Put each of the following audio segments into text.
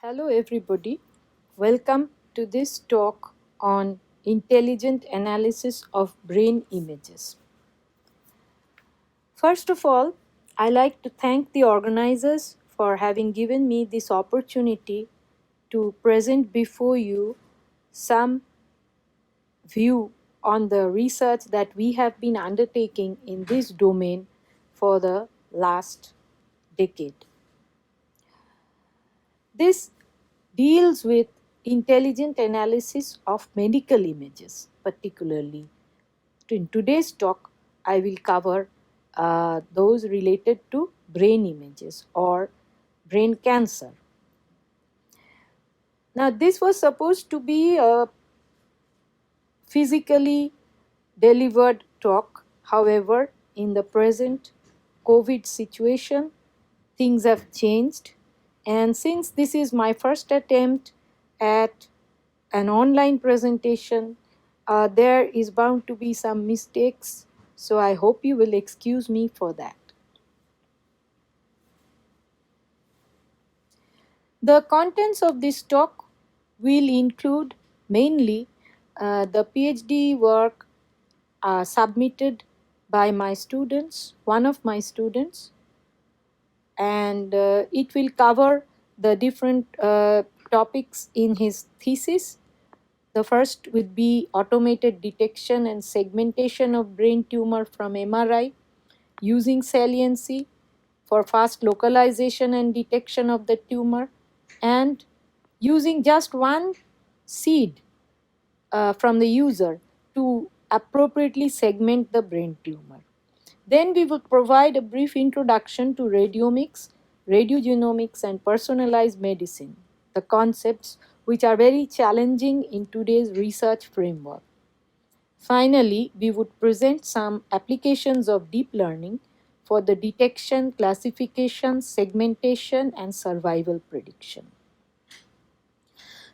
Hello, everybody. Welcome to this talk on intelligent analysis of brain images. First of all, I like to thank the organizers for having given me this opportunity to present before you some view on the research that we have been undertaking in this domain for the last decade. This deals with intelligent analysis of medical images, particularly. In today's talk, I will cover those related to brain images or brain cancer. Now, this was supposed to be a physically delivered talk. However, in the present COVID situation, things have changed. And since this is my first attempt at an online presentation, there is bound to be some mistakes. So I hope you will excuse me for that. The contents of this talk will include mainly the PhD work submitted by my students, one of my students, and it will cover the different topics in his thesis. The first would be automated detection and segmentation of brain tumor from MRI using saliency for fast localization and detection of the tumor, and using just one seed from the user to appropriately segment the brain tumor. Then we will provide a brief introduction to radiomics, radiogenomics, and personalized medicine, the concepts which are very challenging in today's research framework. Finally, we would present some applications of deep learning for the detection, classification, segmentation, and survival prediction.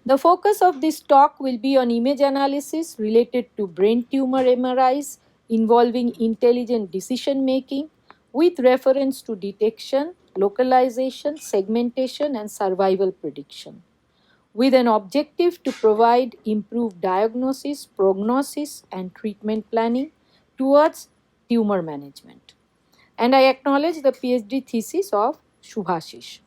The focus of this talk will be on image analysis related to brain tumor MRIs involving intelligent decision making with reference to detection, localization, segmentation, and survival prediction, with an objective to provide improved diagnosis, prognosis, and treatment planning towards tumor management. And I acknowledge the PhD thesis of Shubhashish.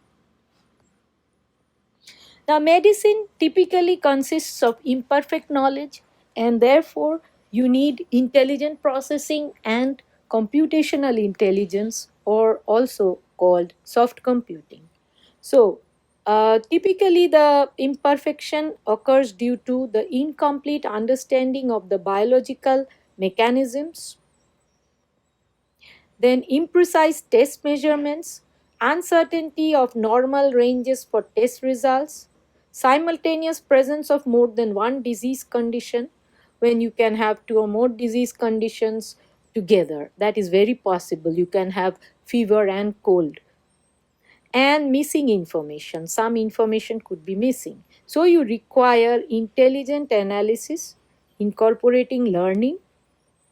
Now, medicine typically consists of imperfect knowledge, and therefore, you need intelligent processing and computational intelligence, or also called soft computing. So, typically, the imperfection occurs due to the incomplete understanding of the biological mechanisms, then imprecise test measurements, uncertainty of normal ranges for test results, simultaneous presence of more than one disease condition when you can have two or more disease conditions together. That is very possible. You can have fever and cold. And missing information. Some information could be missing. So you require intelligent analysis incorporating learning,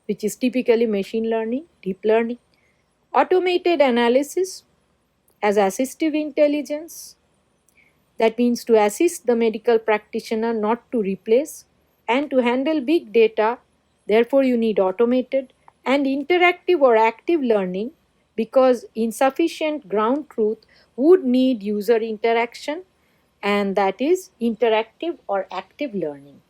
which is typically machine learning, deep learning, automated analysis as assistive intelligence, that means to assist the medical practitioner, not to replace, and to handle big data. Therefore, you need automated and interactive or active learning, because insufficient ground truth would need user interaction, and that is interactive or active learning.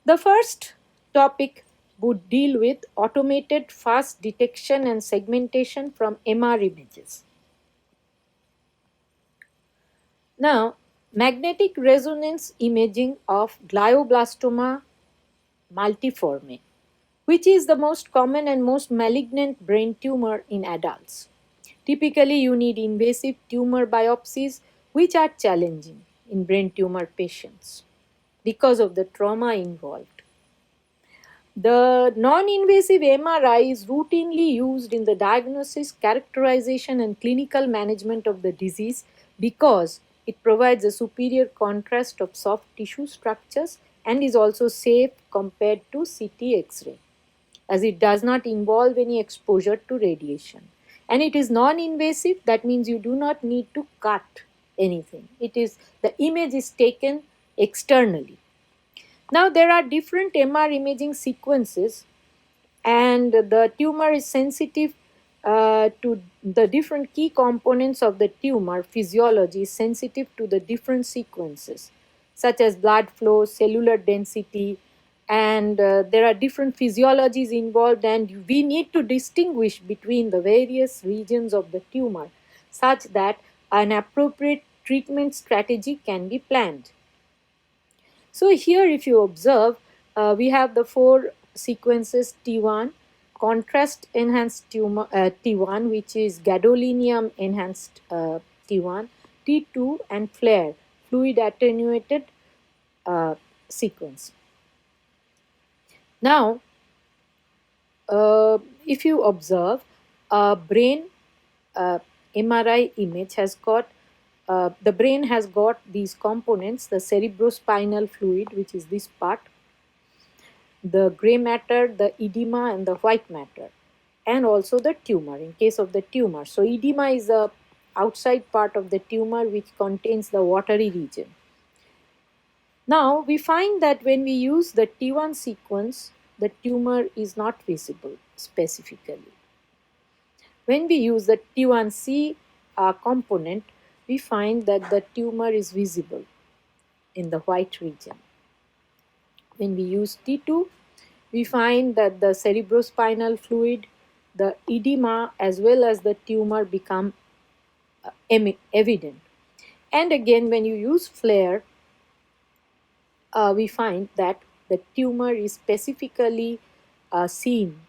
The first topic would deal with automated fast detection and segmentation from MR images. Now, magnetic resonance imaging of glioblastoma multiforme, which is the most common and most malignant brain tumor in adults. Typically, you need invasive tumor biopsies, which are challenging in brain tumor patients because of the trauma involved. The non-invasive MRI is routinely used in the diagnosis, characterization, and clinical management of the disease because it provides a superior contrast of soft tissue structures and is also safe compared to CT X-ray, as it does not involve any exposure to radiation. And it is non-invasive, that means you do not need to cut anything. It is, the image is taken externally. Now there are different MR imaging sequences, and the tumor is sensitive to the different key components of the tumor physiology is sensitive to the different sequences, such as blood flow, cellular density, and there are different physiologies involved, and we need to distinguish between the various regions of the tumor such that an appropriate treatment strategy can be planned. So here, if you observe, we have the four sequences: T1, contrast enhanced tumor, T1, which is gadolinium enhanced T1, T2, and FLAIR, fluid attenuated sequence. Now, if you observe, a brain MRI image has got the brain has got these components: the cerebrospinal fluid, which is this part, the gray matter, the edema, and the white matter, and also the tumor in case of the tumor. So, edema is the outside part of the tumor which contains the watery region. Now, we find that when we use the T1 sequence, the tumor is not visible specifically. When we use the T1C component, we find that the tumor is visible in the white region. When we use T2, we find that the cerebrospinal fluid, the edema, as well as the tumor become evident. And again, when you use FLAIR, we find that the tumor is specifically seen,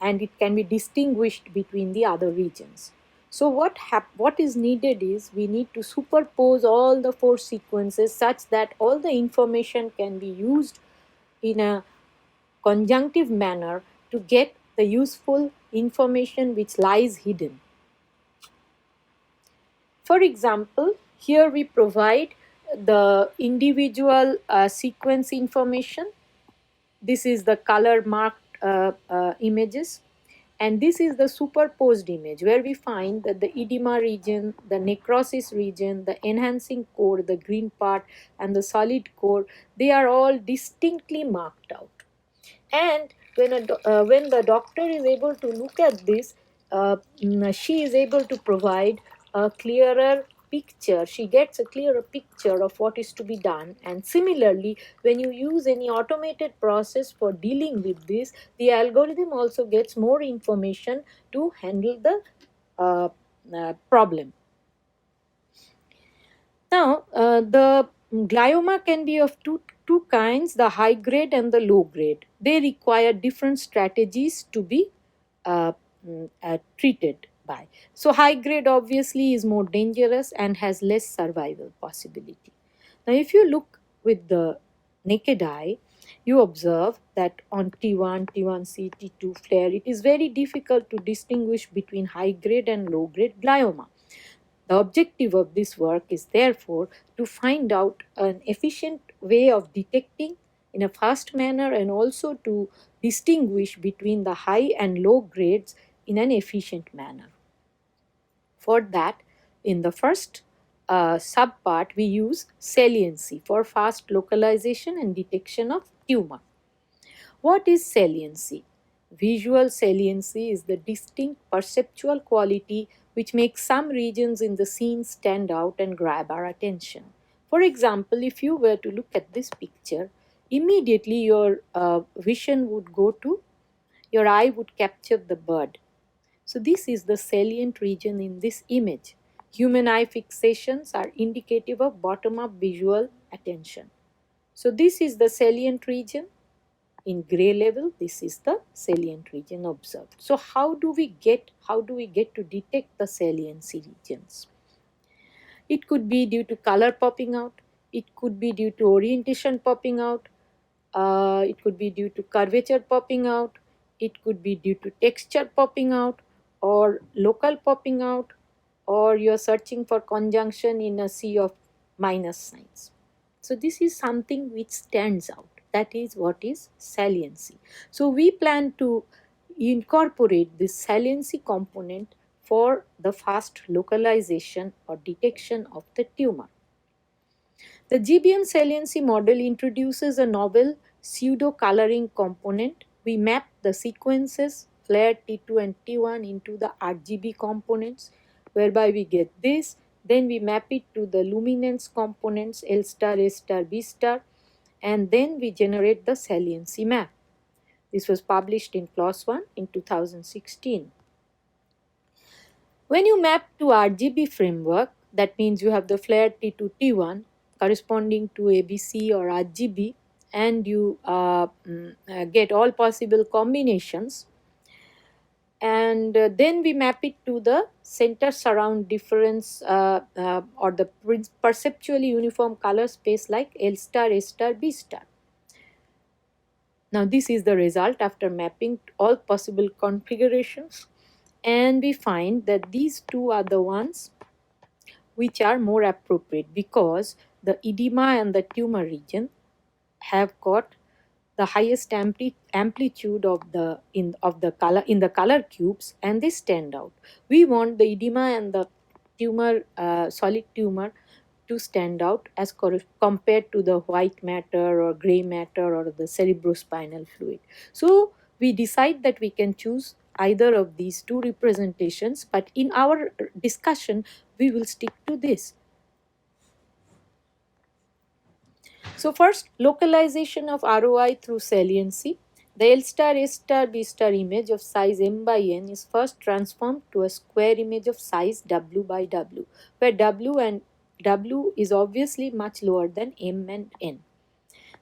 and it can be distinguished between the other regions. So what is needed is we need to superpose all the four sequences such that all the information can be used in a conjunctive manner to get the useful information which lies hidden. For example, here we provide the individual sequence information. This is the color marked images, and this is the superposed image where we find that the edema region, the necrosis region, the enhancing core, the green part, and the solid core, they are all distinctly marked out. And when the doctor is able to look at this, she is able to provide a clearer picture. She gets a clearer picture of what is to be done. And similarly, when you use any automated process for dealing with this, the algorithm also gets more information to handle the problem. Now, the glioma can be of two kinds, the high grade and the low grade. They require different strategies to be treated by. So, high grade obviously is more dangerous and has less survival possibility. Now, if you look with the naked eye, you observe that on T1, T1C, T2 FLAIR, it is very difficult to distinguish between high grade and low grade glioma. The objective of this work is therefore to find out an efficient way of detecting in a fast manner and also to distinguish between the high and low grades in an efficient manner. For that, in the first subpart, we use saliency for fast localization and detection of tumor. What is saliency? Visual saliency is the distinct perceptual quality which makes some regions in the scene stand out and grab our attention. For example, if you were to look at this picture, immediately your vision would go to, your eye would capture the bird. So, this is the salient region in this image. Human eye fixations are indicative of bottom up visual attention. So, this is the salient region. In gray level, this is the salient region observed. So how do we get to detect the saliency regions? It could be due to color popping out, it could be due to orientation popping out, it could be due to curvature popping out, it could be due to texture popping out, or local popping out, or you're searching for conjunction in a sea of minus signs. So this is something which stands out. That is what is saliency. So we plan to incorporate this saliency component for the fast localization or detection of the tumor. The GBM saliency model introduces a novel pseudo-coloring component. We map the sequences FLAIR T2 and T1 into the RGB components, whereby we get this. Then we map it to the luminance components L star, A star, B star, and then we generate the saliency map. This was published in PLOS One in 2016. When you map to RGB framework, that means you have the FLAIR T2 T1 corresponding to ABC or RGB, and you get all possible combinations, and then we map it to the center surround difference or the perceptually uniform color space like L star, A star, B star. Now this is the result after mapping all possible configurations, and we find that these two are the ones which are more appropriate because the edema and the tumor region have got the highest amplitude of the color cubes, and they stand out. We want the edema and the tumor solid tumor to stand out as compared to the white matter or gray matter or the cerebrospinal fluid. So we decide that we can choose either of these two representations, but in our discussion we will stick to this. So first, localization of ROI through saliency. The L star, A star, B star image of size m by n is first transformed to a square image of size w by w, where w is obviously much lower than m and n.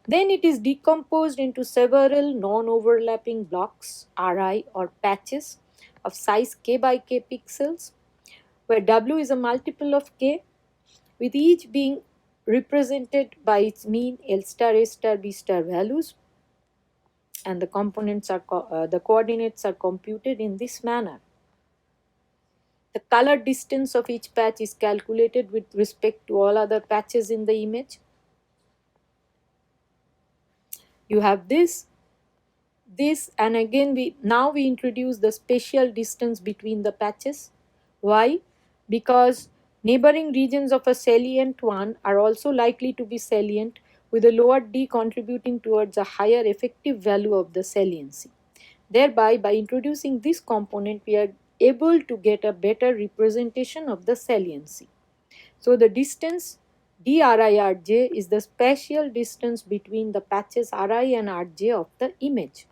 Then it is decomposed into several non-overlapping blocks, Ri or patches, of size k by k pixels, where w is a multiple of k, with each being represented by its mean L star, A star, B star values, and the components are the coordinates are computed in this manner. The color distance of each patch is calculated with respect to all other patches in the image. You have this, and again we introduce the spatial distance between the patches. Why? Because neighboring regions of a salient one are also likely to be salient, with a lower d contributing towards a higher effective value of the saliency. Thereby, by introducing this component, we are able to get a better representation of the saliency. So the distance drij is the spatial distance between the patches Ri and Rj of the image.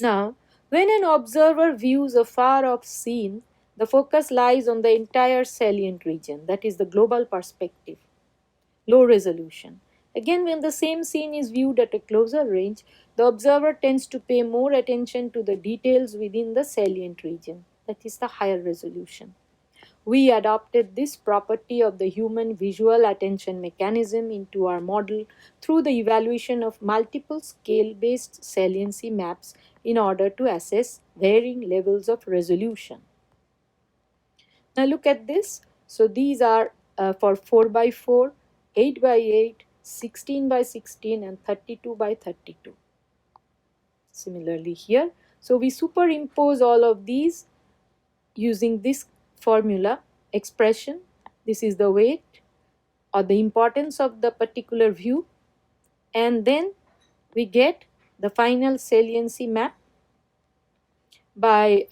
Now, when an observer views a far-off scene, the focus lies on the entire salient region, that is the global perspective, low resolution. Again, when the same scene is viewed at a closer range, the observer tends to pay more attention to the details within the salient region, that is the higher resolution. We adopted this property of the human visual attention mechanism into our model through the evaluation of multiple scale-based saliency maps in order to assess varying levels of resolution. Now look at this. So these are for 4 by 4, 8 by 8, 16 by 16 and 32 by 32. Similarly here. So we superimpose all of these using this formula expression. This is the weight or the importance of the particular view, and then we get the final saliency map by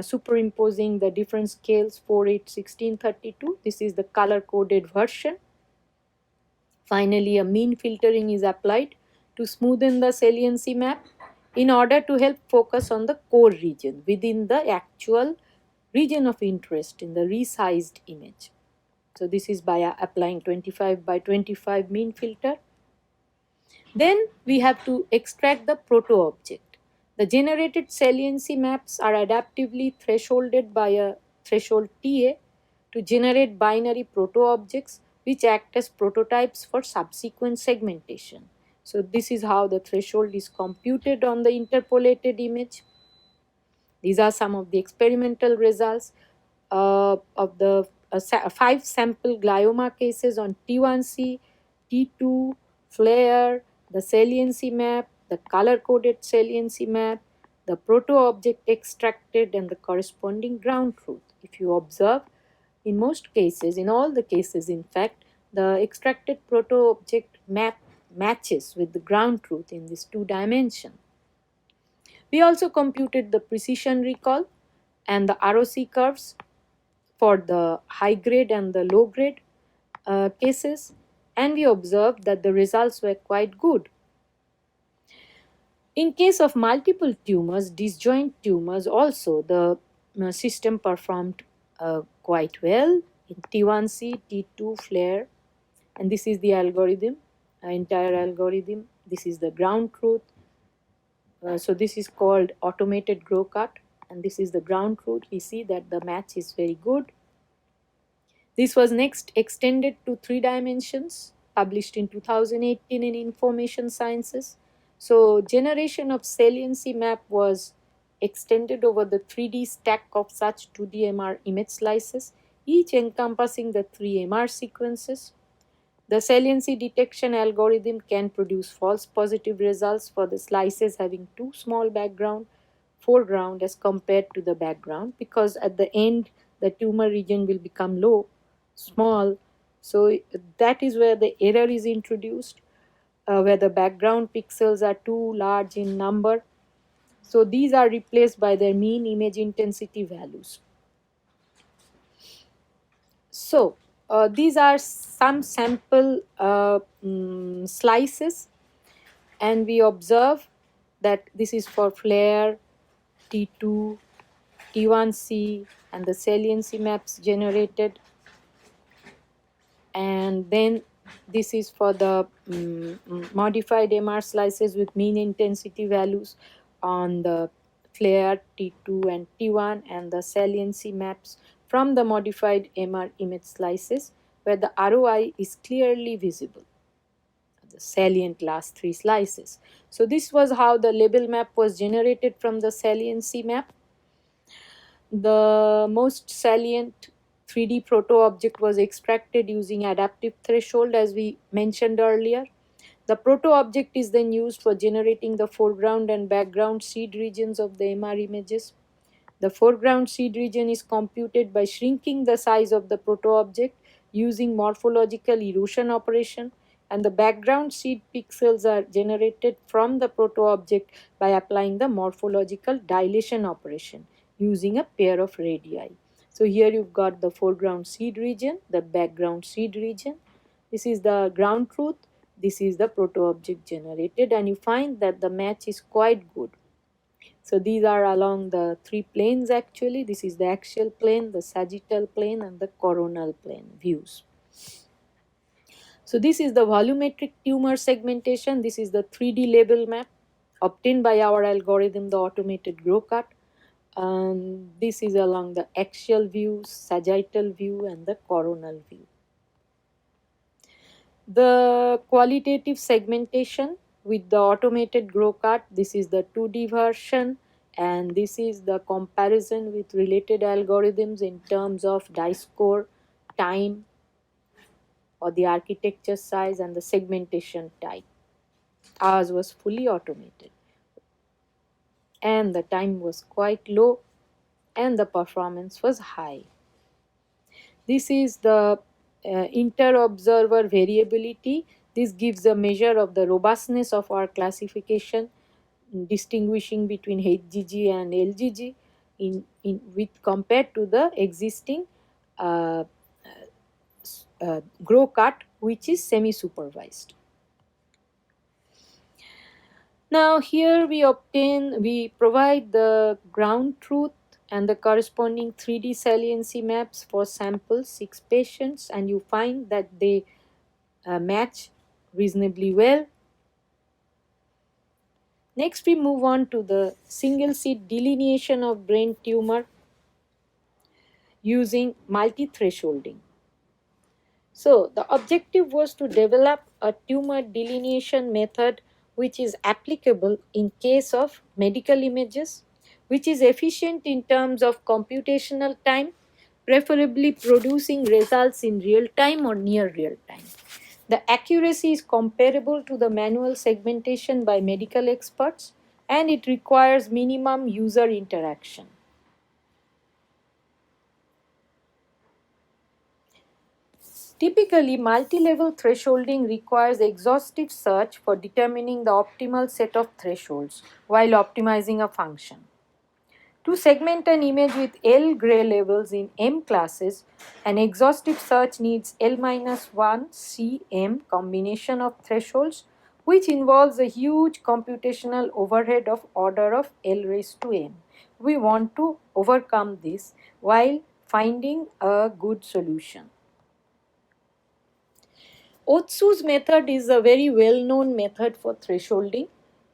superimposing the different scales 4, 8, 16, 32. This is the color coded version. Finally, a mean filtering is applied to smoothen the saliency map in order to help focus on the core region within the actual region of interest in the resized image. So this is by applying 25 by 25 mean filter. Then we have to extract the proto-object. The generated saliency maps are adaptively thresholded by a threshold TA to generate binary proto-objects which act as prototypes for subsequent segmentation. So this is how the threshold is computed on the interpolated image. These are some of the experimental results of the 5 sample glioma cases on T1C, T2, FLAIR, the saliency map, the color-coded saliency map, the proto-object extracted, and the corresponding ground truth. If you observe, in most cases, in all the cases in fact, the extracted proto-object map matches with the ground truth in this 2 dimension. We also computed the precision recall and the ROC curves for the high grade and the low grade cases, and we observed that the results were quite good. In case of multiple tumors, disjoint tumors also, the system performed quite well in T1C, T2 flare, and this is the algorithm, entire algorithm. This is the ground truth. So this is called automated grow cut, and this is the ground truth. We see that the match is very good. This was next extended to 3 dimensions, published in 2018 in Information Sciences. So generation of saliency map was extended over the 3D stack of such 2D MR image slices, each encompassing the 3 MR sequences. The saliency detection algorithm can produce false positive results for the slices having too small foreground as compared to the background, because at the end the tumor region will become small. So that is where the error is introduced, where the background pixels are too large in number. So these are replaced by their mean image intensity values. So these are some sample slices, and we observe that this is for flare, T2, T1C, and the saliency maps generated. And then this is for the modified MR slices with mean intensity values on the flare, T2 and T1, and the saliency maps from the modified MR image slices where the ROI is clearly visible, the salient last 3 slices. So this was how the label map was generated from the saliency map. The most salient 3D proto object was extracted using adaptive threshold, as we mentioned earlier. The proto object is then used for generating the foreground and background seed regions of the MR images. The foreground seed region is computed by shrinking the size of the proto object using morphological erosion operation, and the background seed pixels are generated from the proto object by applying the morphological dilation operation using a pair of radii. So here you've got the foreground seed region, the background seed region. This is the ground truth. This is the proto object generated, and you find that the match is quite good. So these are along the 3 planes actually. This is the axial plane, the sagittal plane, and the coronal plane views. So this is the volumetric tumor segmentation. This is the 3D label map obtained by our algorithm, the automated grow cut. This is along the axial view, sagittal view, and the coronal view. The qualitative segmentation with the automated grow cut, this is the 2D version, and this is the comparison with related algorithms in terms of die score, time, or the architecture size, and the segmentation type. Ours was fully automated, and the time was quite low, and the performance was high. This is the inter-observer variability. This gives a measure of the robustness of our classification, distinguishing between HGG and LGG with compared to the existing grow cut, which is semi-supervised. Now here we provide the ground truth and the corresponding 3D saliency maps for sample 6 patients, and you find that they match reasonably well. Next we move on to the single seed delineation of brain tumor using multi-thresholding. So the objective was to develop a tumor delineation method which is applicable in case of medical images, which is efficient in terms of computational time, preferably producing results in real time or near real time. The accuracy is comparable to the manual segmentation by medical experts, and it requires minimum user interaction. Typically, multi-level thresholding requires exhaustive search for determining the optimal set of thresholds while optimizing a function. To segment an image with L gray levels in M classes, an exhaustive search needs L-1 CM combination of thresholds, which involves a huge computational overhead of order of L raised to M. We want to overcome this while finding a good solution. Otsu's method is a very well-known method for thresholding.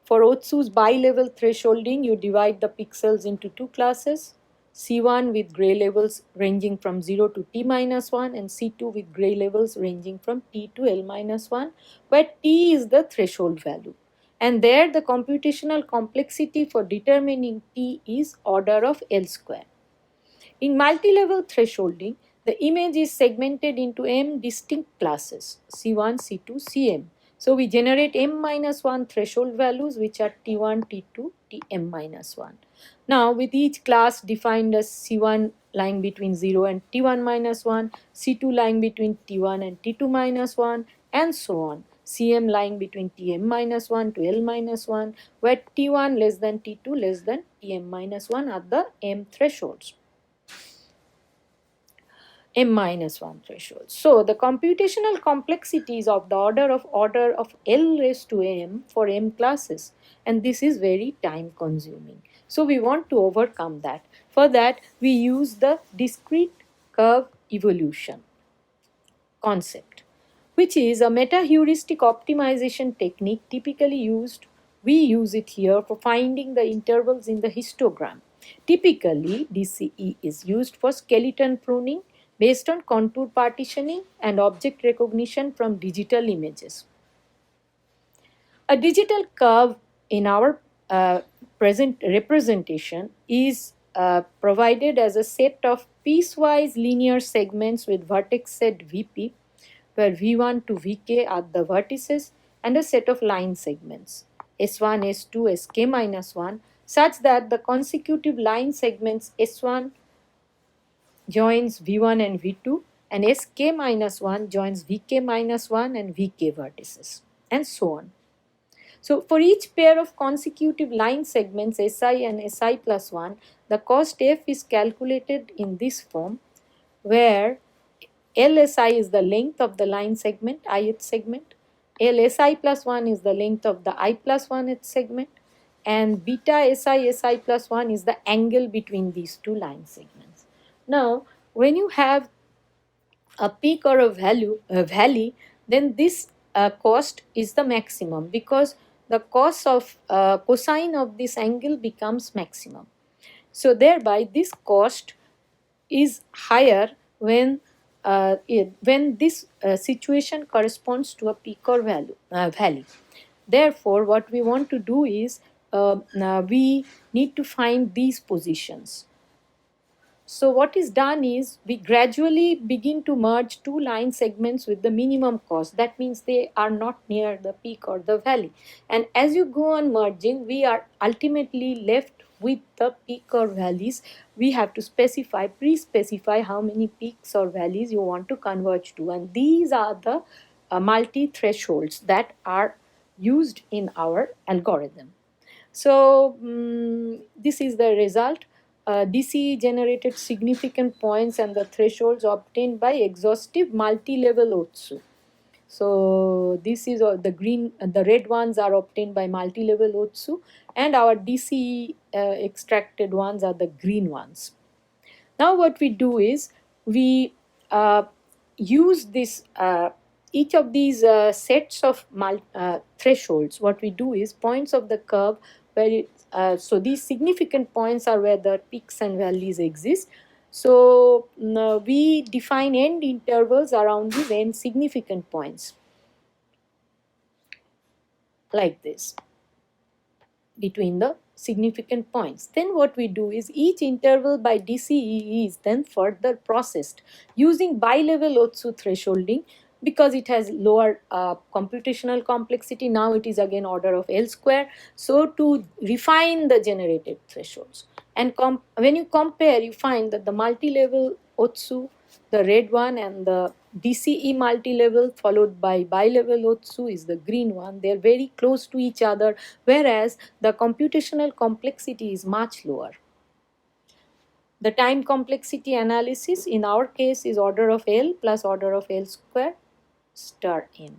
For Otsu's bi-level thresholding, you divide the pixels into two classes, C1 with gray levels ranging from 0 to T minus 1 and C2 with gray levels ranging from T to L minus 1, where T is the threshold value. And there the computational complexity for determining T is order of L square. In multi-level thresholding, the image is segmented into m distinct classes, C1, C2, Cm. So we generate m-1 threshold values which are T1, T2, Tm-1. Now with each class defined as C1 lying between 0 and T1-1, C2 lying between T1 and T2-1, and so on. Cm lying between Tm-1 to L-1, where T1 less than T2 less than Tm-1 are the m thresholds. M-1 threshold. So the computational complexity is of the order of L raised to M for M classes, and this is very time consuming. So we want to overcome that. For that we use the discrete curve evolution concept, which is a meta-heuristic optimization technique typically used. We use it here for finding the intervals in the histogram. Typically, DCE is used for skeleton pruning based on contour partitioning and object recognition from digital images. A digital curve in our present representation is provided as a set of piecewise linear segments with vertex set VP, where V1 to Vk are the vertices, and a set of line segments S1, S2, Sk minus 1, such that the consecutive line segments S1 joins V1 and V2, and Sk minus 1 joins Vk minus 1 and Vk vertices, and so on. So for each pair of consecutive line segments Si and Si plus 1, the cost f is calculated in this form, where LSI is the length of the line segment, ith segment, LSI plus 1 is the length of the I plus 1th segment, and beta Si plus 1 is the angle between these two line segments. Now, when you have a peak or a valley, then this cost is the maximum, because the cosine of this angle becomes maximum. So thereby this cost is higher when this situation corresponds to a peak or valley. Therefore, what we want to do is we need to find these positions. So what is done is we gradually begin to merge two line segments with the minimum cost. That means they are not near the peak or the valley. And as you go on merging, we are ultimately left with the peak or valleys. We have to pre-specify how many peaks or valleys you want to converge to. And these are the multi-thresholds that are used in our algorithm. So this is the result. DCE generated significant points and the thresholds obtained by exhaustive multi-level Otsu. So this is the green, the red ones are obtained by multi-level Otsu, and our DCE extracted ones are the green ones. Now what we do is we use this each of these sets of thresholds. What we do is points of the curve where so these significant points are where the peaks and valleys exist. So we define end intervals around these end significant points, like this, between the significant points. Then what we do is each interval by DCE is then further processed using bi-level Otsu thresholding because it has lower computational complexity. Now it is again order of L square. So to refine the generated thresholds, and when you compare, you find that the multi-level Otsu, the red one, and the DCE multi-level followed by bi-level Otsu is the green one. They are very close to each other, whereas the computational complexity is much lower. The time complexity analysis in our case is order of L plus order of L square star n,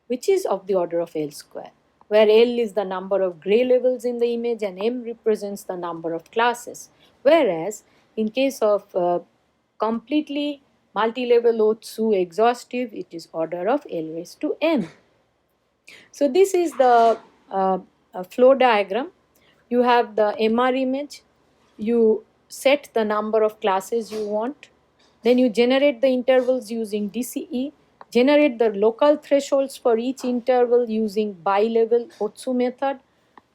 which is of the order of L square, where L is the number of gray levels in the image and M represents the number of classes. Whereas in case of completely multi-level Otsu exhaustive, it is order of L raised to M. So this is the flow diagram. You have the MR image, you set the number of classes you want, then you generate the intervals using DCE, generate the local thresholds for each interval using bi-level Otsu method,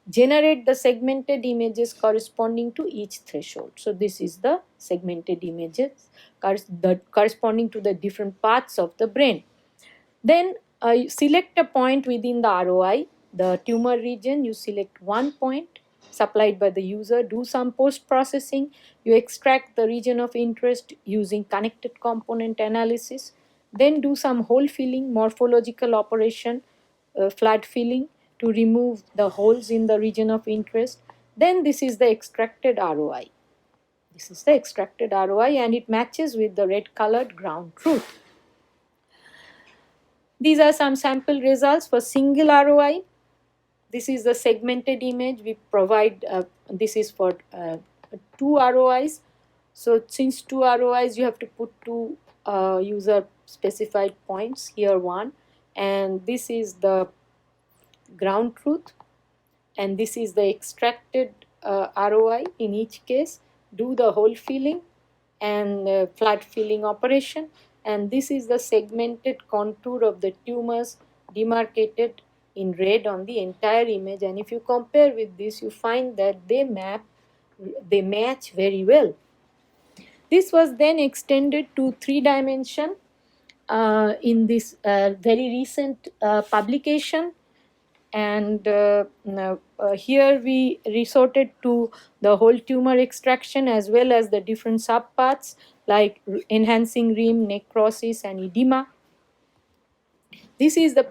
generate the segmented images corresponding to each threshold. So this is the segmented images corresponding to the different parts of the brain. Then you select a point within the ROI, the tumor region. You select one point supplied by the user, do some post processing, you extract the region of interest using connected component analysis, then do some hole filling, morphological operation, flood filling to remove the holes in the region of interest. Then this is the extracted ROI. This is the extracted ROI and it matches with the red colored ground truth. These are some sample results for single ROI. This is the segmented image we provide. This is for two ROIs. So since two ROIs, you have to put two user specified points, here one, and this is the ground truth, and this is the extracted ROI in each case. Do the hole filling and flood filling operation, and this is the segmented contour of the tumors demarcated in red on the entire image. And if you compare with this, you find that they match very well. This was then extended to 3-dimension in this very recent publication, and here we resorted to the whole tumor extraction as well as the different subparts like enhancing rim, necrosis, and edema. This is the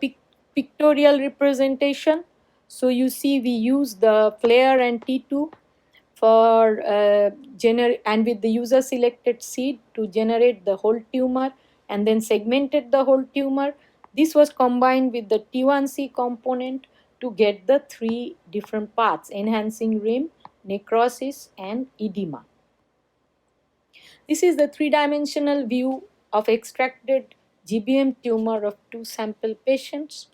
pictorial representation. So you see we use the FLAIR and T2 for and with the user selected seed to generate the whole tumor and then segmented the whole tumor. This was combined with the T1C component to get the three different parts: enhancing rim, necrosis, and edema. This is the three-dimensional view of extracted GBM tumor of 2 sample patients.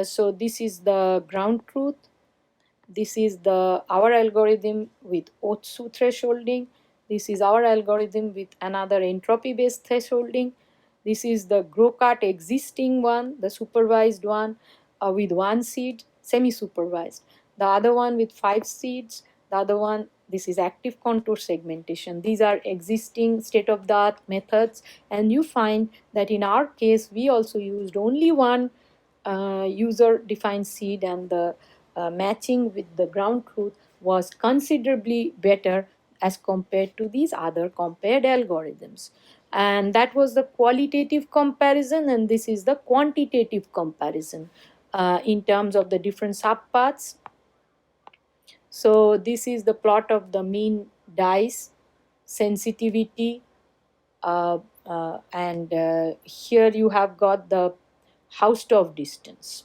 So this is the ground truth. This is our algorithm with Otsu thresholding. This is our algorithm with another entropy-based thresholding. This is the GrowCart existing one, the supervised one with 1 seed, semi-supervised. The other one with 5 seeds. The other one, this is active contour segmentation. These are existing state-of-the-art methods. And you find that in our case, we also used only one user-defined seed, and the matching with the ground truth was considerably better as compared to these other compared algorithms. And that was the qualitative comparison, and this is the quantitative comparison in terms of the different subparts. So this is the plot of the mean dice, sensitivity, and here you have got the Hausdorff distance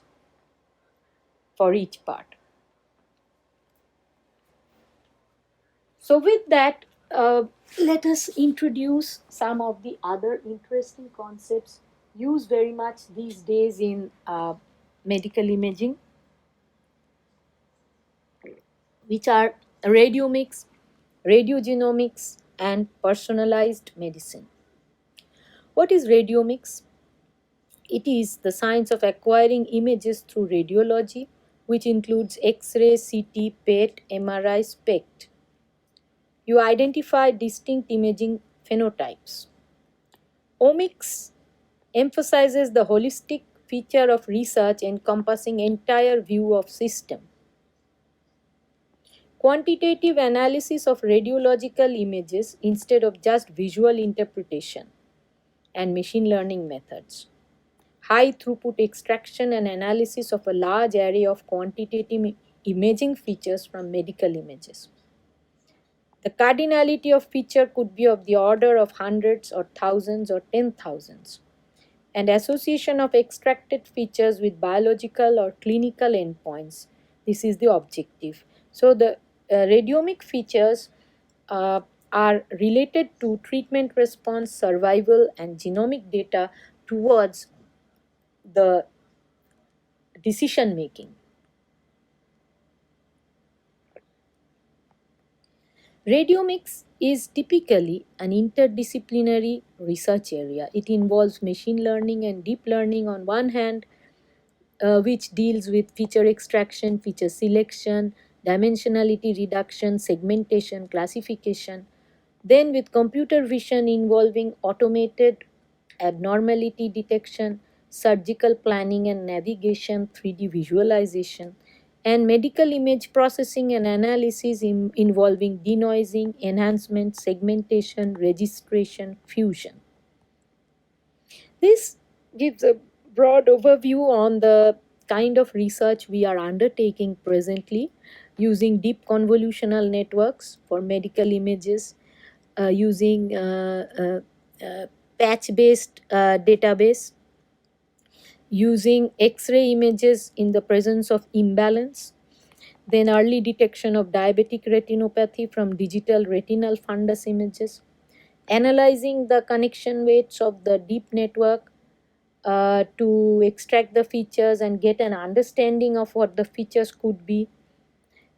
for each part. So with that, let us introduce some of the other interesting concepts used very much these days in medical imaging, which are radiomics, radiogenomics, and personalized medicine. What is radiomics? It is the science of acquiring images through radiology, which includes X-ray, CT, PET, MRI, SPECT. You identify distinct imaging phenotypes. Omics emphasizes the holistic feature of research encompassing entire view of system. Quantitative analysis of radiological images instead of just visual interpretation, and machine learning methods. High throughput extraction and analysis of a large array of quantitative imaging features from medical images. The cardinality of feature could be of the order of hundreds or thousands or 10,000s, and association of extracted features with biological or clinical endpoints. This is the objective. So the radiomic features uh, are related to treatment response, survival, and genomic data towards the decision making. Radiomics is typically an interdisciplinary research area. It involves machine learning and deep learning on one hand, which deals with feature extraction, feature selection, dimensionality reduction, segmentation, classification. Then, with computer vision involving automated abnormality detection, surgical planning and navigation, 3D visualization, and medical image processing and analysis involving denoising, enhancement, segmentation, registration, fusion. This gives a broad overview on the kind of research we are undertaking presently using deep convolutional networks for medical images, using patch based database, using X ray images in the presence of imbalance, then early detection of diabetic retinopathy from digital retinal fundus images, analyzing the connection weights of the deep network to extract the features and get an understanding of what the features could be,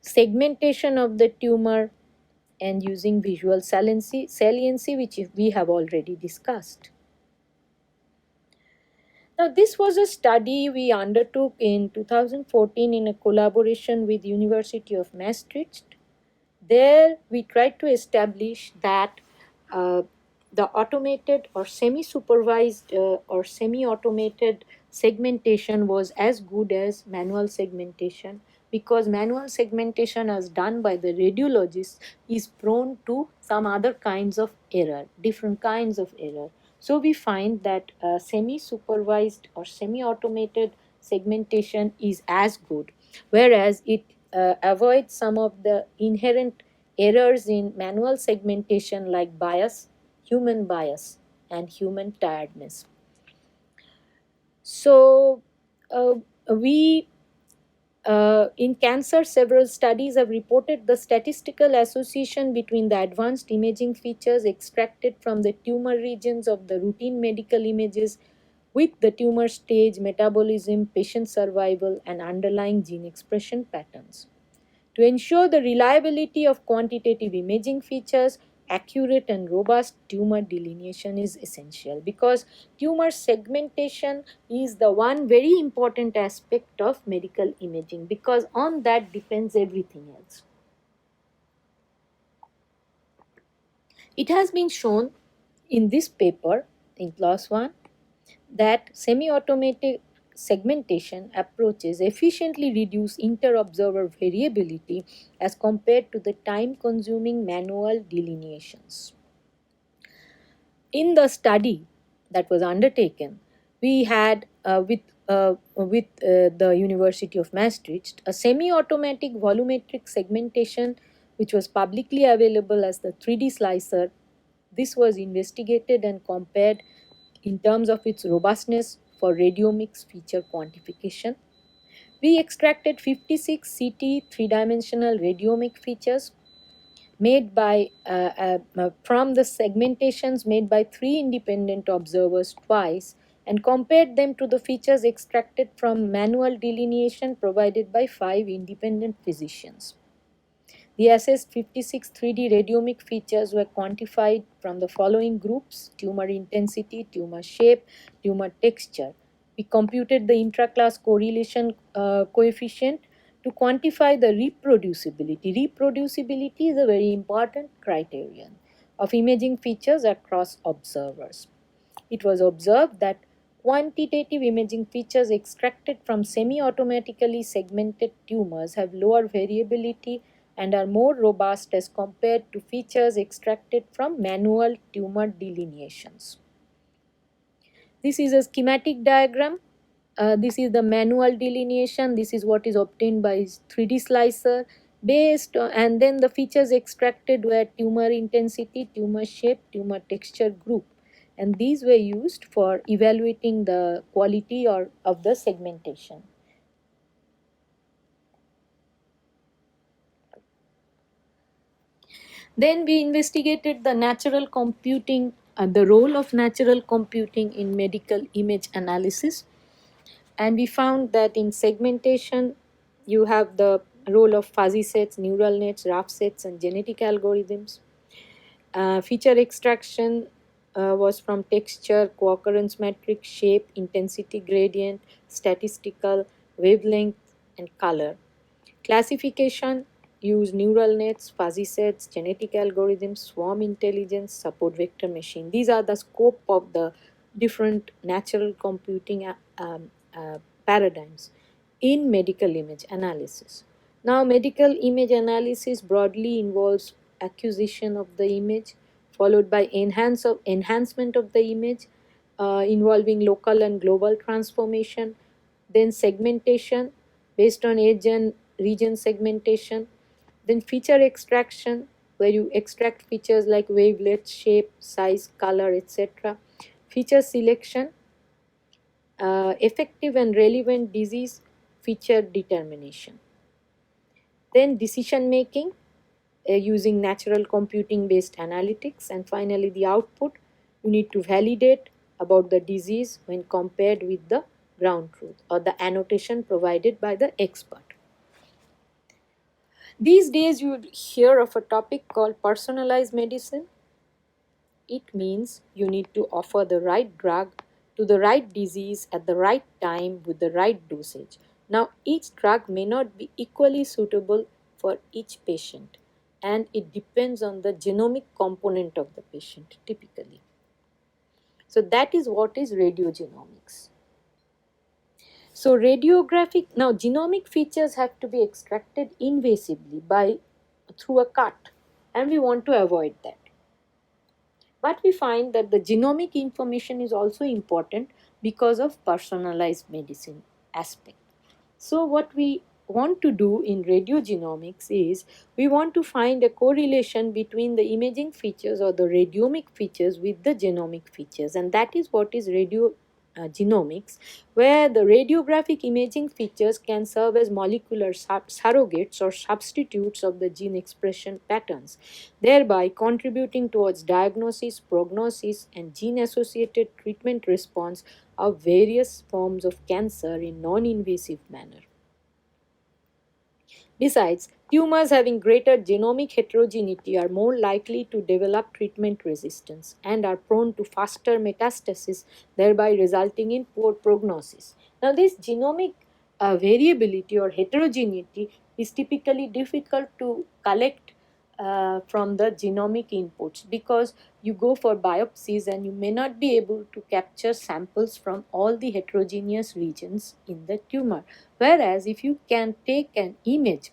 segmentation of the tumor, and using visual saliency, which we have already discussed. Now, this was a study we undertook in 2014 in a collaboration with University of Maastricht. There, we tried to establish that uh, the automated or semi-supervised or semi-automated segmentation was as good as manual segmentation, because manual segmentation as done by the radiologist is prone to some other kinds of error, different kinds of error. So we find that semi-supervised or semi-automated segmentation is as good, whereas it avoids some of the inherent errors in manual segmentation like bias, and human tiredness. So, uh, we in cancer, several studies have reported the statistical association between the advanced imaging features extracted from the tumor regions of the routine medical images with the tumor stage, metabolism, patient survival, and underlying gene expression patterns. To ensure the reliability of quantitative imaging features, accurate and robust tumor delineation is essential, because tumor segmentation is the one very important aspect of medical imaging, because on that depends everything else. It has been shown in this paper in class 1 that semi-automated segmentation approaches efficiently reduce inter-observer variability as compared to the time-consuming manual delineations. In the study that was undertaken, we had with the University of Maastricht a semi-automatic volumetric segmentation which was publicly available as the 3D slicer. This was investigated and compared in terms of its robustness for radiomics feature quantification. We extracted 56 CT three-dimensional radiomic features made by from the segmentations made by 3 independent observers twice, and compared them to the features extracted from manual delineation provided by 5 independent physicians. The assessed 56 3D radiomic features were quantified from the following groups: tumor intensity, tumor shape, tumor texture. We computed the intra-class correlation coefficient to quantify the reproducibility. Reproducibility is a very important criterion of imaging features across observers. It was observed that Quantitative imaging features extracted from semi-automatically segmented tumors have lower variability and are more robust as compared to features extracted from manual tumor delineations. This is a schematic diagram. This is the manual delineation. This is what is obtained by 3D slicer and then the features extracted were tumor intensity, tumor shape, tumor texture group, and these were used for evaluating the quality or of the segmentation. Then we investigated the role of natural computing in medical image analysis. And we found that in segmentation, you have the role of fuzzy sets, neural nets, rough sets, and genetic algorithms. Feature extraction was from texture, co-occurrence matrix, shape, intensity gradient, statistical, wavelength, and color. Classification use neural nets, fuzzy sets, genetic algorithms, swarm intelligence, support vector machine. These are the scope of the different natural computing paradigms in medical image analysis. Now, medical image analysis broadly involves acquisition of the image, followed by enhancement of the image, involving local and global transformation, then segmentation based on age and region segmentation, then feature extraction, where you extract features like wavelength, shape, size, color, etc. Feature selection, effective and relevant disease feature determination. Then decision making using natural computing based analytics. And finally, the output, you need to validate about the disease when compared with the ground truth or the annotation provided by the expert. These days, you would hear of a topic called personalized medicine. It means you need to offer the right drug to the right disease at the right time with the right dosage. Now, each drug may not be equally suitable for each patient, and it depends on the genomic component of the patient typically. So, that is what is radiogenomics. So, now genomic features have to be extracted invasively through a cut, and we want to avoid that. But we find that the genomic information is also important because of personalized medicine aspect. So what we want to do in radiogenomics is we want to find a correlation between the imaging features or the radiomic features with the genomic features, and that is what is radio genomics, where the radiographic imaging features can serve as molecular surrogates or substitutes of the gene expression patterns, thereby contributing towards diagnosis, prognosis, and gene associated treatment response of various forms of cancer in non invasive manner. Besides, tumors having greater genomic heterogeneity are more likely to develop treatment resistance and are prone to faster metastasis, thereby resulting in poor prognosis. Now, this genomic variability or heterogeneity is typically difficult to collect from the genomic inputs because you go for biopsies and you may not be able to capture samples from all the heterogeneous regions in the tumor. Whereas if you can take an image,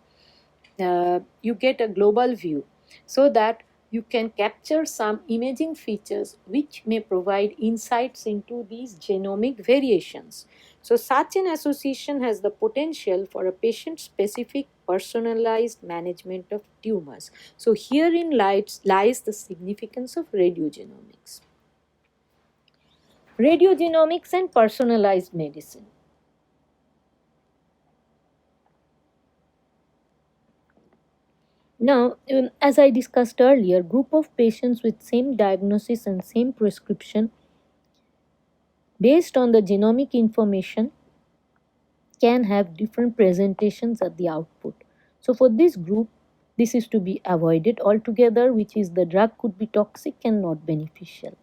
you get a global view so that you can capture some imaging features which may provide insights into these genomic variations. So, such an association has the potential for a patient specific personalized management of tumors. So, herein lies the significance of radiogenomics. Radiogenomics and personalized medicine. Now, as I discussed earlier, group of patients with same diagnosis and same prescription based on the genomic information can have different presentations at the output. So for this group, this is to be avoided altogether, which is the drug could be toxic and not beneficial.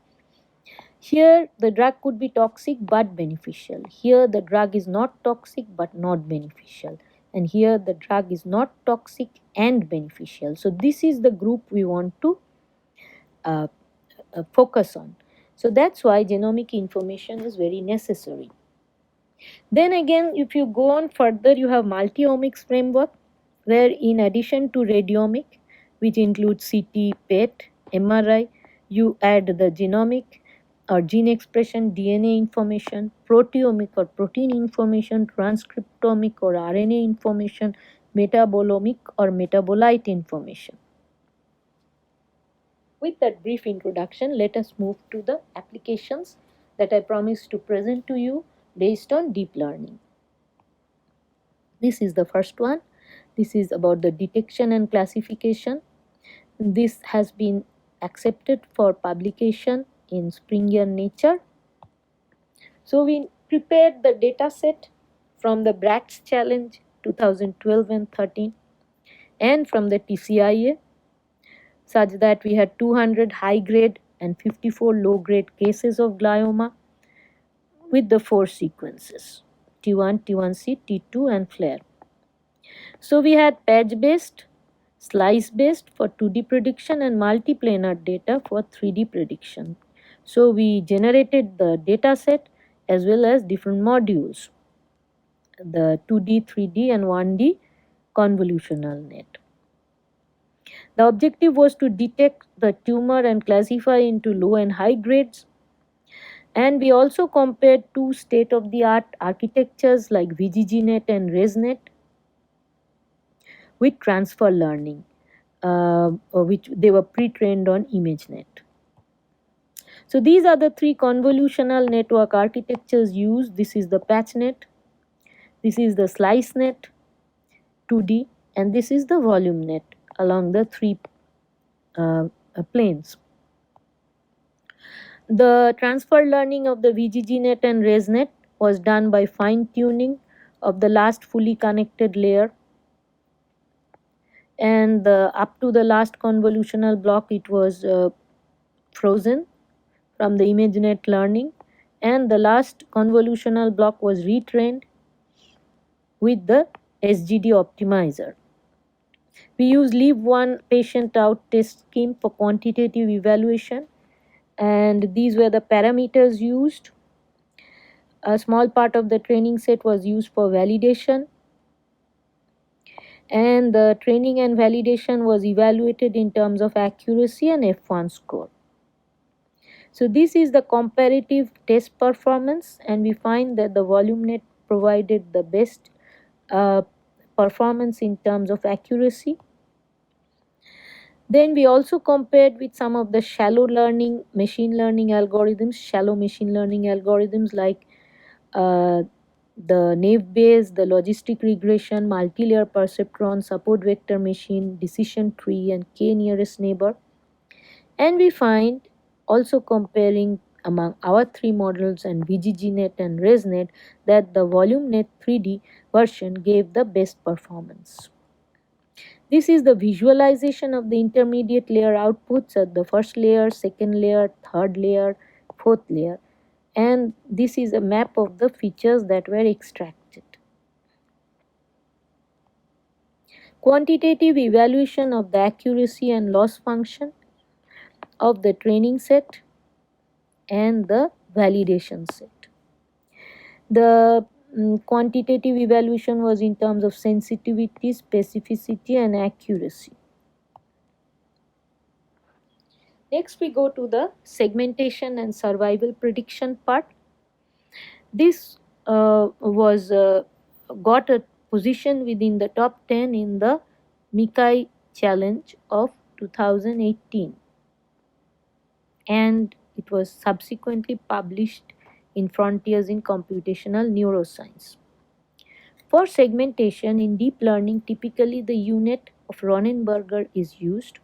Here, the drug could be toxic but beneficial. Here, the drug is not toxic but not beneficial. And here, the drug is not toxic and beneficial. So, this is the group we want to focus on. So that's why genomic information is very necessary. Then again, if you go on further, you have multi-omics framework, where in addition to radiomic, which includes CT, PET, MRI, you add the genomic or gene expression, DNA information, proteomic or protein information, transcriptomic or RNA information, metabolomic or metabolite information. With that brief introduction, let us move to the applications that I promised to present to you based on deep learning. This is the first one. This is about the detection and classification. This has been accepted for publication in Springer Nature. So we prepared the data set from the BRATS Challenge 2012 and 13 and from the TCIA, such that we had 200 high grade and 54 low grade cases of glioma with the 4 sequences T1, T1C, T2 and FLAIR. So we had patch based, slice based for 2D prediction and multiplanar data for 3D prediction. So we generated the data set as well as different modules, the 2D, 3D and 1D convolutional net. The objective was to detect the tumor and classify into low and high grades. And we also compared two state-of-the-art architectures like VGGNet and ResNet with transfer learning, which they were pre-trained on ImageNet. So these are the 3 convolutional network architectures used. This is the PatchNet, this is the SliceNet 2D, and this is the VolumeNet along the 3 planes. The transfer learning of the VGGNet and ResNet was done by fine-tuning of the last fully connected layer, and up to the last convolutional block it was frozen from the ImageNet learning, and the last convolutional block was retrained with the SGD optimizer. We use leave one patient out test scheme for quantitative evaluation, and these were the parameters used. A small part of the training set was used for validation, and the training and validation was evaluated in terms of accuracy and F1 score. So this is the comparative test performance, and we find that the VolumeNet provided the best performance in terms of accuracy. Then we also compared with some of the shallow machine learning algorithms like the naive Bayes, the logistic regression, multi-layer perceptron, support vector machine, decision tree, and k nearest neighbor. And we find, also comparing among our 3 models and VGGNet and ResNet, that the VolumeNet 3D version gave the best performance. This is the visualization of the intermediate layer outputs at the first layer, second layer, third layer, fourth layer, and this is a map of the features that were extracted. Quantitative evaluation of the accuracy and loss function of the training set and the validation set. The quantitative evaluation was in terms of sensitivity, specificity, and accuracy. Next, we go to the segmentation and survival prediction part. This was got a position within the top 10 in the MICAI Challenge of 2018, and it was subsequently published in Frontiers in Computational Neuroscience. For segmentation in deep learning, typically the unit of Ronenberger is used.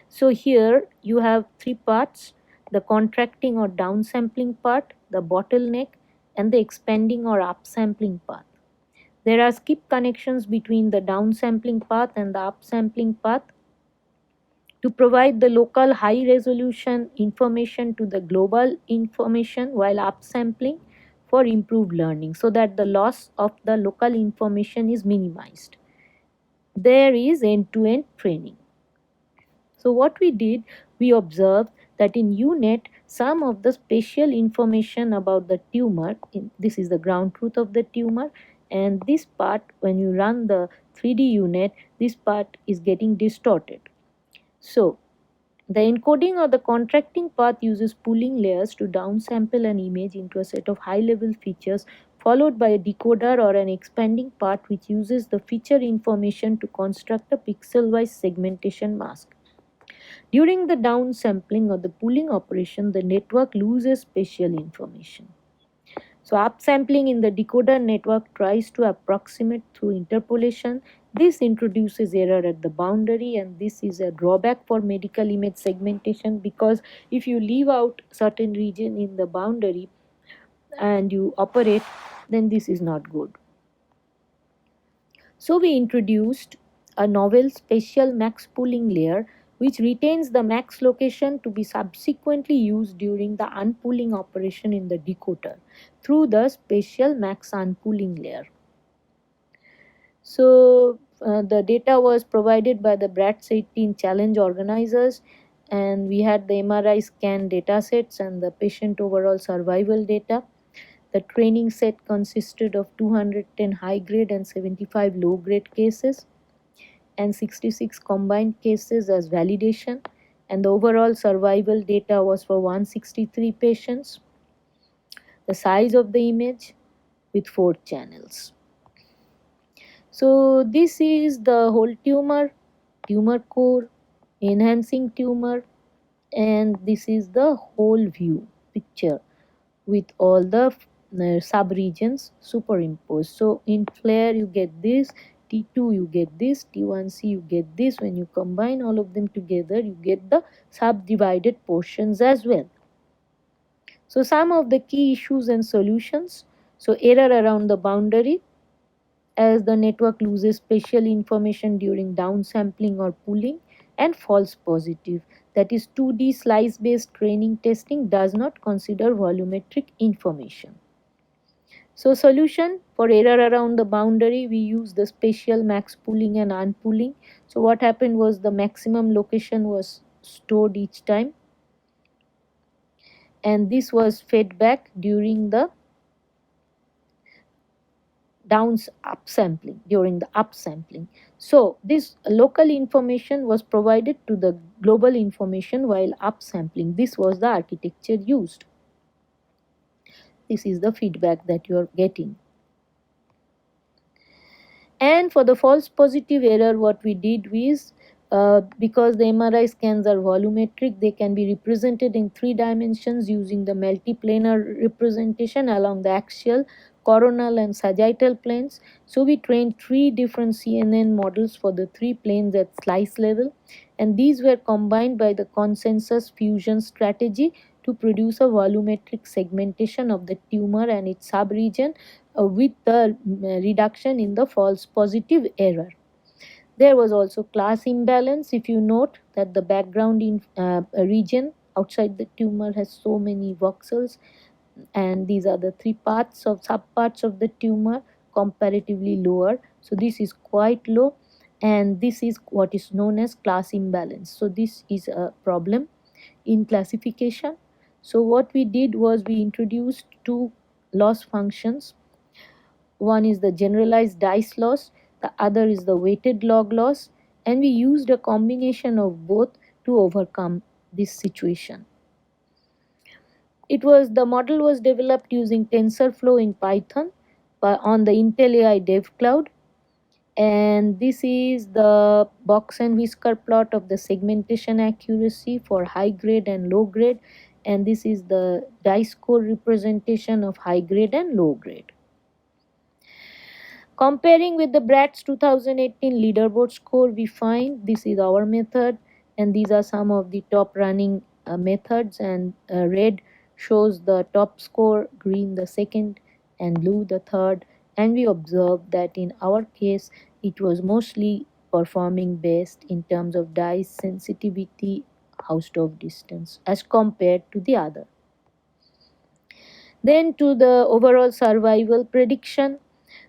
So here you have 3 parts: the contracting or downsampling part, the bottleneck, and the expanding or upsampling path. There are skip connections between the downsampling path and the upsampling path to provide the local high resolution information to the global information, while upsampling for improved learning, so that the loss of the local information is minimized. There is end-to-end training. So what we did, we observed that in UNet, some of the spatial information about the tumor. This is the ground truth of the tumor, and this part, when you run the 3D unit, this part is getting distorted. So the encoding or the contracting path uses pooling layers to downsample an image into a set of high-level features, followed by a decoder or an expanding part which uses the feature information to construct a pixel-wise segmentation mask. During the downsampling or the pooling operation, the network loses spatial information. So upsampling in the decoder network tries to approximate through interpolation. This introduces error at the boundary, and this is a drawback for medical image segmentation, because if you leave out certain region in the boundary and you operate, then this is not good. So we introduced a novel spatial max pooling layer which retains the max location to be subsequently used during the unpooling operation in the decoder through the spatial max unpooling layer. So the data was provided by the BRATS 18 challenge organizers, and we had the MRI scan datasets and the patient overall survival data. The training set consisted of 210 high grade and 75 low grade cases, and 66 combined cases as validation, and the overall survival data was for 163 patients. The size of the image with 4 channels. So this is the whole tumor core, enhancing tumor, and this is the whole view picture with all the sub-regions superimposed. So in FLAIR you get this, T2 you get this, T1C you get this. When you combine all of them together, you get the subdivided portions as well. So some of the key issues and solutions. So error around the boundary, as the network loses spatial information during downsampling or pooling, and false positive, that is 2D slice based training testing does not consider volumetric information. So solution for error around the boundary, we use the spatial max pooling and unpooling. So what happened was the maximum location was stored each time, and this was fed back during the upsampling. So this local information was provided to the global information while upsampling. This was the architecture used. This is the feedback that you are getting. And for the false positive error, what we did was, because the MRI scans are volumetric, they can be represented in 3 dimensions using the multiplanar representation along the axial, coronal, and sagittal planes. So we trained 3 different CNN models for the 3 planes at slice level, and these were combined by the consensus fusion strategy to produce a volumetric segmentation of the tumor and its subregion with the reduction in the false positive error. There was also class imbalance. If you note that the background in region outside the tumor has so many voxels, and these are the 3 parts of subparts of the tumor, comparatively lower. So this is quite low, and this is what is known as class imbalance. So this is a problem in classification. So what we did was we introduced 2 loss functions. One is the generalized dice loss, the other is the weighted log loss, and we used a combination of both to overcome this situation. The model was developed using TensorFlow in Python on the Intel AI Dev Cloud, and this is the box and whisker plot of the segmentation accuracy for high grade and low grade, and this is the dice score representation of high grade and low grade. Comparing with the BRATS 2018 leaderboard score, we find this is our method, and these are some of the top running methods, and red shows the top score, green the second, and blue the third. And we observe that in our case, it was mostly performing best in terms of dice sensitivity, Hausdorff distance, as compared to the other. Then to the overall survival prediction.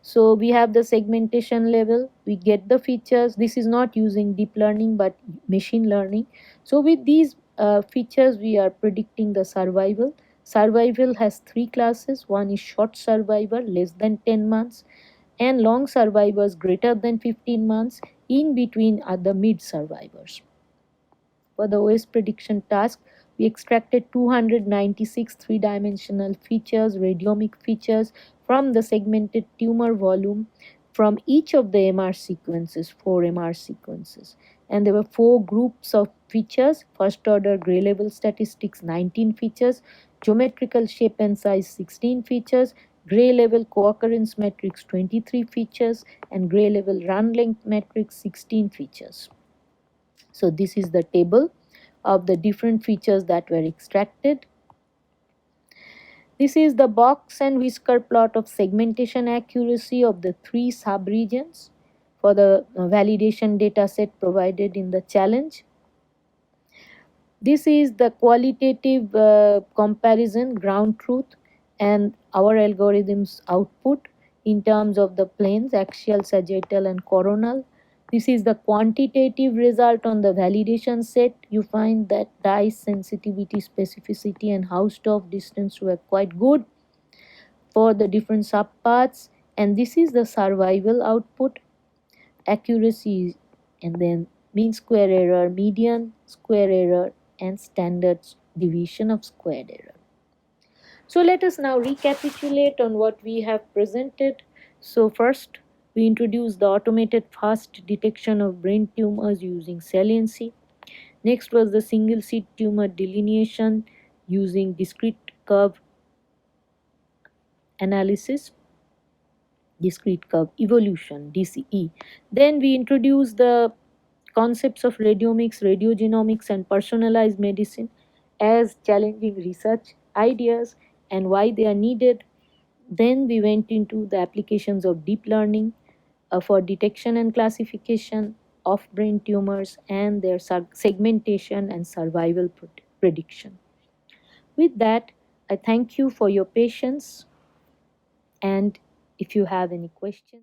So we have the segmentation level, we get the features. This is not using deep learning but machine learning. So with these features we are predicting the survival. Survival has three classes. One is short survivor, less than 10 months, and long survivors greater than 15 months. In between are the mid survivors. For the OS prediction task, we extracted 296 three-dimensional features, radiomic features from the segmented tumor volume from each of the MR sequences, 4 MR sequences. And there were four groups of features. First order gray level statistics, 19 features, geometrical shape and size, 16 features, gray level co-occurrence matrix, 23 features, and gray level run length matrix, 16 features. So this is the table of the different features that were extracted. This is the box and whisker plot of segmentation accuracy of the three subregions for the validation data set provided in the challenge. This is the qualitative comparison, ground truth, and our algorithm's output in terms of the planes, axial, sagittal, and coronal. This is the quantitative result on the validation set. You find that dice sensitivity, specificity, and Hausdorff distance were quite good for the different subparts. And this is the survival output, accuracy, and then mean square error, median square error, and standard deviation of squared error. So let us now recapitulate on what we have presented. So first, we introduced the automated fast detection of brain tumors using saliency. Next was the single seed tumor delineation using discrete curve analysis, discrete curve evolution, DCE. Then we introduced the concepts of radiomics, radiogenomics, and personalized medicine as challenging research ideas and why they are needed. Then we went into the applications of deep learning for detection and classification of brain tumors and their segmentation and survival prediction. With that, I thank you for your patience, and if you have any questions.